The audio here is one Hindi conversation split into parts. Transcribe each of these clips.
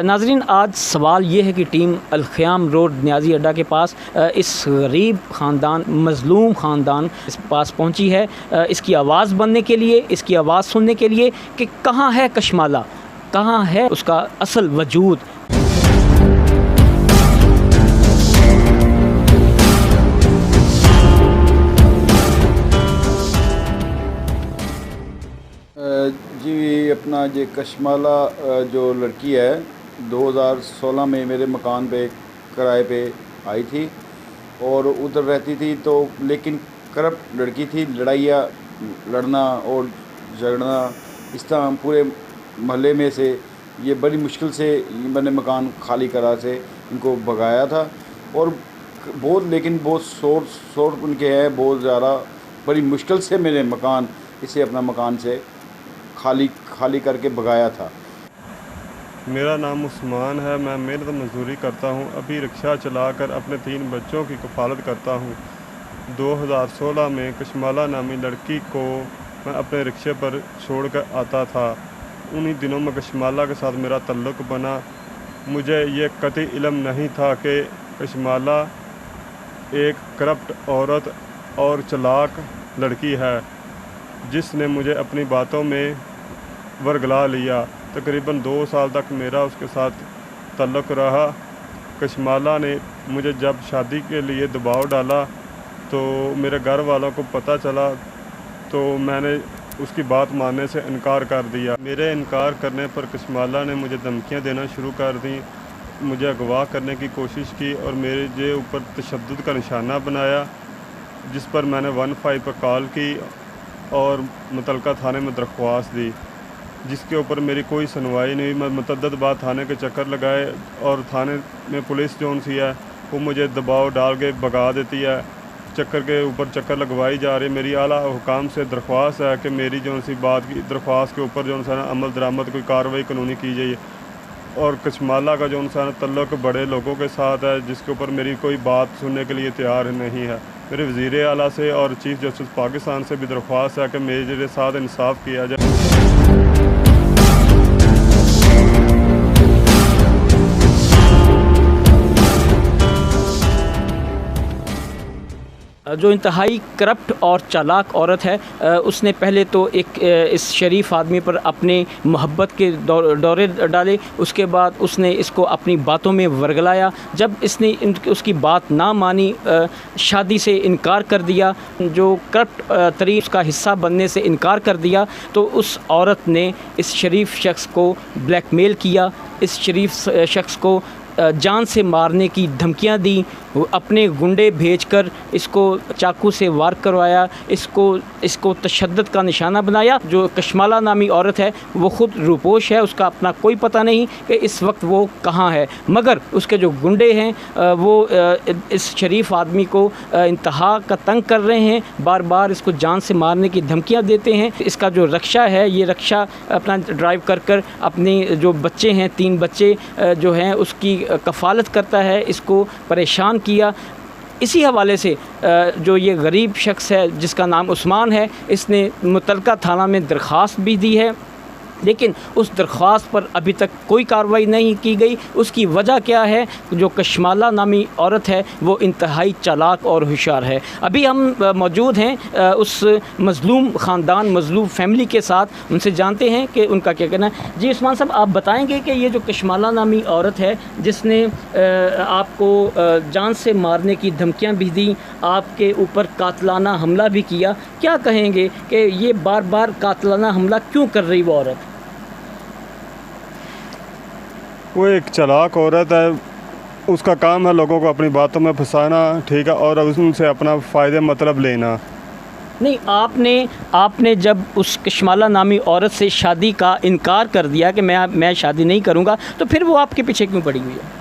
नाजरीन, आज सवाल ये है कि टीम अल-ख़याम रोड नियाज़ी अड्डा के पास इस गरीब ख़ानदान, मज़लूम ख़ानदान इस पास पहुंची है इसकी आवाज़ बनने के लिए, इसकी आवाज़ सुनने के लिए कि कहाँ है कशमाला, कहाँ है उसका असल वजूद। जी, अपना ये कशमाला जो लड़की है 2016 में मेरे मकान पे किराए पे आई थी और उधर रहती थी, तो लेकिन करप्ट लड़की थी। लड़ाइयाँ लड़ना और झगड़ना इस तरह पूरे मोहल्ले में से ये बड़ी मुश्किल से मैंने मकान खाली करा से इनको भगाया था। और बहुत शोर उनके हैं बहुत ज़्यादा, बड़ी मुश्किल से मैंने इसे अपना मकान से खाली करके भगाया था। मेरा नाम उस्मान है, मैं मेहनत मजदूरी करता हूं। अभी रिक्शा चलाकर अपने 3 बच्चों की कफ़ालत करता हूं। 2016 में कशमाला नामी लड़की को मैं अपने रिक्शे पर छोड़कर आता था। उन्हीं दिनों में कशमाला के साथ मेरा ताल्लुक़ बना। मुझे ये कतई इल्म नहीं था कि कशमाला एक करप्ट औरत और चालाक लड़की है, जिसने मुझे अपनी बातों में वर्गला लिया। तकरीबन 2 साल तक मेरा उसके साथ ताल्लुक़ रहा। कशमाला ने मुझे जब शादी के लिए दबाव डाला तो मेरे घर वालों को पता चला, तो मैंने उसकी बात मानने से इनकार कर दिया। मेरे इनकार करने पर कशमाला ने मुझे धमकियां देना शुरू कर दी, मुझे अगवा करने की कोशिश की और मेरे ऊपर तशद्दुद का निशाना बनाया, जिस पर मैंने 15 पर कॉल की और मुतलका थाने में दरख्वास्त दी, जिसके ऊपर मेरी कोई सुनवाई नहीं। मैं मुतअद्दिद बार थाने के चक्कर लगाए और थाने में पुलिस जो सी है वो मुझे दबाव डाल के भगा देती है। चक्कर के ऊपर चक्कर लगवाई जा रही। मेरी आला हुकाम से दरख्वास्त है कि मेरी जो सी बात की दरख्वास्त के ऊपर जो सा अमल दरामद कोई कार्रवाई कानूनी की जाए। और कशमाला का जो सा तल्लुक़ बड़े लोगों के साथ है, जिसके ऊपर मेरी कोई बात सुनने के लिए तैयार नहीं है। मेरे वज़ीर आला से और चीफ़ जस्टिस पाकिस्तान से भी दरख्वास्त है कि मेरे साथ इंसाफ़ किया जाए। जो इंतहाई करप्ट और चालाक औरत है, उसने पहले तो इस शरीफ आदमी पर अपने मोहब्बत के दौरे डाले। उसके बाद उसने इसको अपनी बातों में वर्गलाया। जब इसने उसकी बात ना मानी, शादी से इनकार कर दिया, जो करप्ट तरीन उसका हिस्सा बनने से इनकार कर दिया, तो उस औरत ने इस शरीफ शख्स को ब्लैकमेल किया। इस शरीफ शख्स को जान से मारने की धमकियां दी। अपने गुंडे भेजकर इसको चाकू से वार करवाया, इसको तशद्दुद का निशाना बनाया। जो कशमाला नामी औरत है वो ख़ुद रूपोश है, उसका अपना कोई पता नहीं कि इस वक्त वो कहाँ है, मगर उसके जो गुंडे हैं वो इस शरीफ आदमी को इंतहा का तंग कर रहे हैं, बार बार इसको जान से मारने की धमकियाँ देते हैं। इसका जो रक्षा है, ये रक्षा अपना ड्राइव कर अपने जो बच्चे हैं, 3 बच्चे जो हैं उसकी कफ़ालत करता है, इसको परेशान किया। इसी हवाले से जो ये गरीब शख्स है जिसका नाम उस्मान है, इसने मुतलका थाना में दरख्वास्त भी दी है, लेकिन उस दरख्वास्त पर अभी तक कोई कार्रवाई नहीं की गई। उसकी वजह क्या है? जो कशमाला नामी औरत है वो इंतहाई चालाक और होशियार है। अभी हम मौजूद हैं उस मज़लूम ख़ानदान, मज़लूम फैमिली के साथ। उनसे जानते हैं कि उनका क्या कहना है। जी उस्मान साहब, आप बताएंगे कि ये जो कशमाला नामी औरत है जिसने आपको जान से मारने की धमकियाँ भी दी, आपके ऊपर कातलाना हमला भी किया, क्या कहेंगे कि ये बार बार कातलाना हमला क्यों कर रही वो औरत? वो एक चालाक औरत है, उसका काम है लोगों को अपनी बातों में फंसाना, ठीक है, और उनसे अपना फ़ायदे मतलब लेना। नहीं, आपने जब उस कशमाला नामी औरत से शादी का इनकार कर दिया कि मैं शादी नहीं करूंगा, तो फिर वो आपके पीछे क्यों पड़ी हुई है?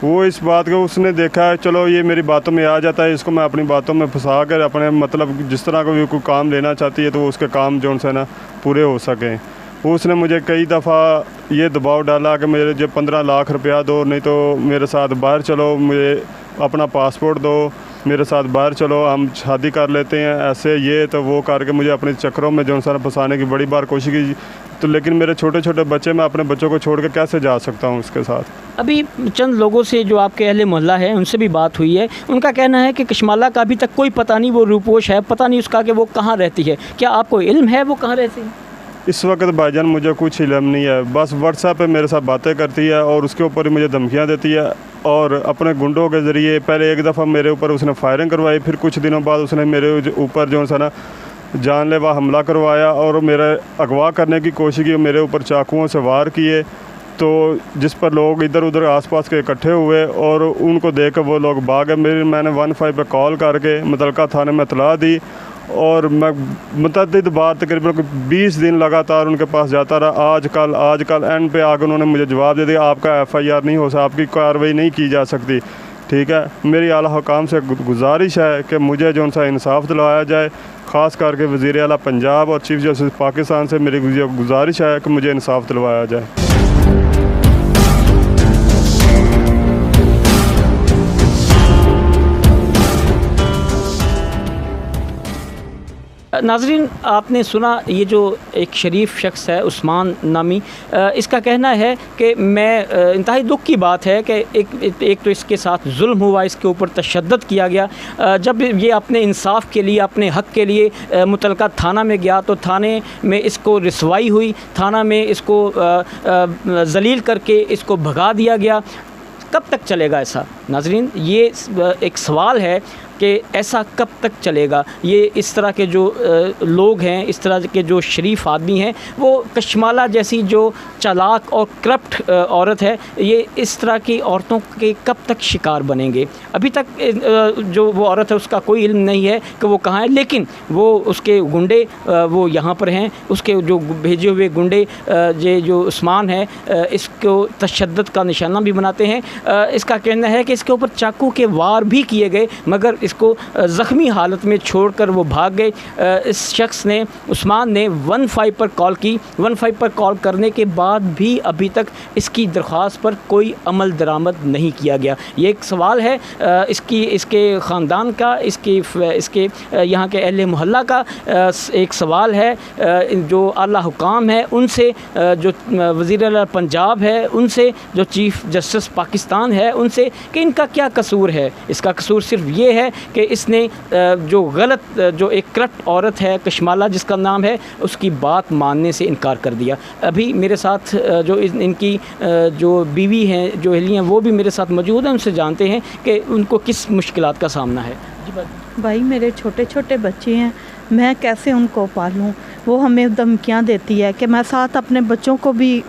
वो इस बात को उसने देखा है, चलो ये मेरी बातों में आ जाता है, इसको मैं अपनी बातों में फंसा कर अपने मतलब जिस तरह का भी कोई काम लेना चाहती है तो वो उसके काम जो है ना पूरे हो सकें। उसने मुझे कई दफ़ा ये दबाव डाला कि मेरे जो 15 लाख रुपया दो, नहीं तो मेरे साथ बाहर चलो, मुझे अपना पासपोर्ट दो, मेरे साथ बाहर चलो, हम शादी कर लेते हैं, ऐसे ये तो वो करके मुझे अपने चक्करों में जो है फंसाने की बड़ी बार कोशिश की। तो लेकिन मेरे छोटे छोटे बच्चे, मैं अपने बच्चों को छोड़ के कैसे जा सकता हूँ उसके साथ। अभी चंद लोगों से जो आपके अहले मोहल्ला है उनसे भी बात हुई है, उनका कहना है कि कशमाला का अभी तक कोई पता नहीं वो रूपोश है, पता नहीं उसका कि वो कहाँ रहती है। क्या आपको इल्म है वो कहाँ रहती है? इस वक्त भाईजान मुझे कुछ इल्म नहीं है, बस व्हाट्सएप पे मेरे साथ बातें करती है और उसके ऊपर ही मुझे धमकियाँ देती है। और अपने गुंडों के ज़रिए पहले एक दफ़ा मेरे ऊपर उसने फायरिंग करवाई, फिर कुछ दिनों बाद उसने मेरे ऊपर जो है ना जानलेवा हमला करवाया और मेरा अगवा करने की कोशिश की, मेरे ऊपर चाकुओं से वार किए। तो जिस पर लोग इधर उधर आसपास के इकट्ठे हुए और उनको देख कर वो लोग भागे। मैंने 15 पे कॉल करके मुतलका थाने में इतला दी और मैं मुतअद्दिद बार तकरीबन 20 दिन लगातार उनके पास जाता रहा। आज कल एंड पे आकर उन्होंने मुझे जवाब दे दिया, आपका FIR नहीं हो सकता, आपकी कार्रवाई नहीं की जा सकती। ठीक है, मेरी आला हुकाम से गुजारिश है कि मुझे जो सा इंसाफ दिलवाया जाए, ख़ास करके वज़ीर आला पंजाब और चीफ जस्टिस पाकिस्तान से मेरी गुजारिश है कि मुझे इंसाफ दिलवाया जाए। नाज़रीन, आपने सुना ये जो एक शरीफ शख्स है उस्मान नामी, इसका कहना है कि मैं इंतहाई दुख की बात है कि एक तो इसके साथ जुल्म हुआ, इसके ऊपर तशद्दुद किया गया। जब ये अपने इंसाफ के लिए, अपने हक़ के लिए मुतलका थाना में गया तो थाने में इसको रिसवाई हुई, थाना में इसको ज़लील करके इसको भगा दिया गया। कब तक चलेगा ऐसा? नाज़रीन, ये एक सवाल है कि ऐसा कब तक चलेगा। ये इस तरह के जो लोग हैं, इस तरह के जो शरीफ आदमी हैं, वो कशमाला जैसी जो चालाक और करप्ट औरत है, ये इस तरह की औरतों के कब तक शिकार बनेंगे? अभी तक जो वो औरत है उसका कोई इल्म नहीं है कि वो कहाँ है, लेकिन वो उसके गुंडे वो यहाँ पर हैं, उसके जो भेजे हुए गुंडे जो उस्मान है इसको तशद्दुद का निशाना भी बनाते हैं। इसका कहना है कि इसके ऊपर चाकू के वार भी किए गए मगर इसको ज़ख्मी हालत में छोड़कर वो भाग गए। इस शख्स ने, उस्मान ने 15 पर कॉल की। 15 पर कॉल करने के बाद भी अभी तक इसकी दरख्वास्त पर कोई अमल दरामद नहीं किया गया। ये एक सवाल है इसके ख़ानदान का, इसके यहाँ के अहले मोहल्ला का एक सवाल है। जो आला हुकाम है उनसे, जो वज़ीर आला पंजाब है उनसे, जो चीफ जस्टिस पाकिस्तान है उनसे, कि इनका क्या कसूर है। इसका कसूर सिर्फ ये है कि इसने जो गलत, जो एक करप्ट औरत है कशमाला जिसका नाम है, उसकी बात मानने से इनकार कर दिया। अभी मेरे साथ जो इनकी जो बीवी हैं, जो अहलियाँ, वो भी मेरे साथ मौजूद हैं। उनसे जानते हैं कि उनको किस मुश्किलात का सामना है। जी भाई, मेरे छोटे छोटे बच्चे हैं, मैं कैसे उनको पालूं? वो हमें धमकियां देती है कि मैं साथ अपने बच्चों को भी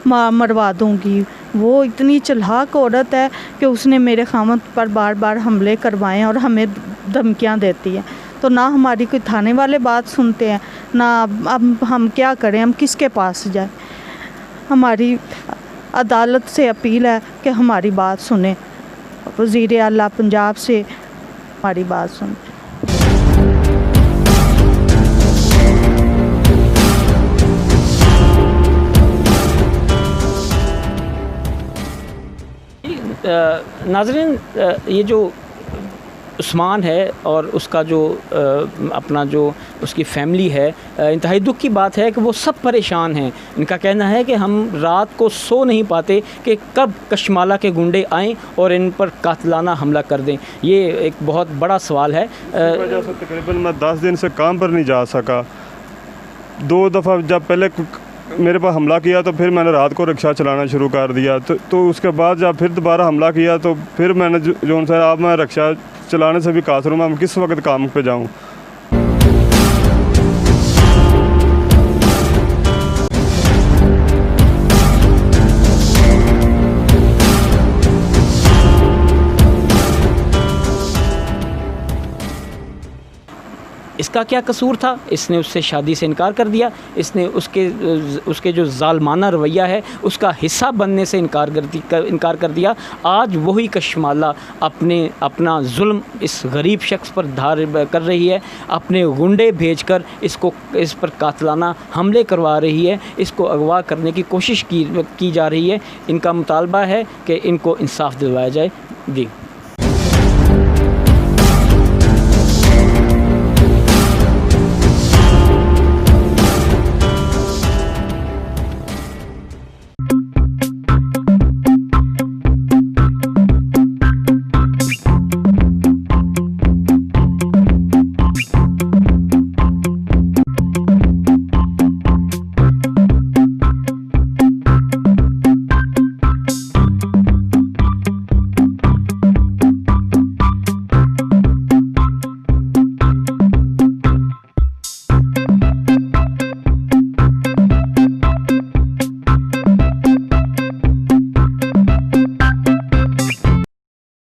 मरवा दूंगी। वो इतनी चालाक औरत है कि उसने मेरे खामद पर बार बार हमले करवाए और हमें धमकियां देती है। तो ना हमारी कोई थाने वाले बात सुनते हैं, ना अब हम क्या करें, हम किसके पास जाएं? हमारी अदालत से अपील है कि हमारी बात सुने, वज़ीर आला पंजाब से हमारी बात सुने। नाज़रीन, ये जो उस्मान है और उसका जो अपना जो उसकी फ़ैमिली है, इंतहाई दुख की बात है कि वो सब परेशान हैं। इनका कहना है कि हम रात को सो नहीं पाते कि कब कशमाला के गुंडे आएँ और इन पर कातिलाना हमला कर दें। ये एक बहुत बड़ा सवाल है। वजह से तकरीबन मैं 10 दिन से काम पर नहीं जा सका। 2 दफ़ा जब पहले मेरे पर हमला किया तो फिर मैंने रात को रिक्शा चलाना शुरू कर दिया। तो उसके बाद जब फिर दोबारा हमला किया तो फिर मैंने जो सा, अब मैं रिक्शा चलाने से भी कासर हूँ, मैं किस वक्त काम पे जाऊँ। इसका क्या कसूर था? इसने उससे शादी से इनकार कर दिया, इसने उसके जो ज़ालमाना रवैया है उसका हिस्सा बनने से इनकार कर दिया। आज वही कशमाला अपना जुल्म इस गरीब शख्स पर धार कर रही है, अपने गुंडे भेजकर इस पर कातिलाना हमले करवा रही है, इसको अगवा करने की कोशिश की जा रही है। इनका मुतालबा है कि इनको इंसाफ दिलवाया जाए। जी।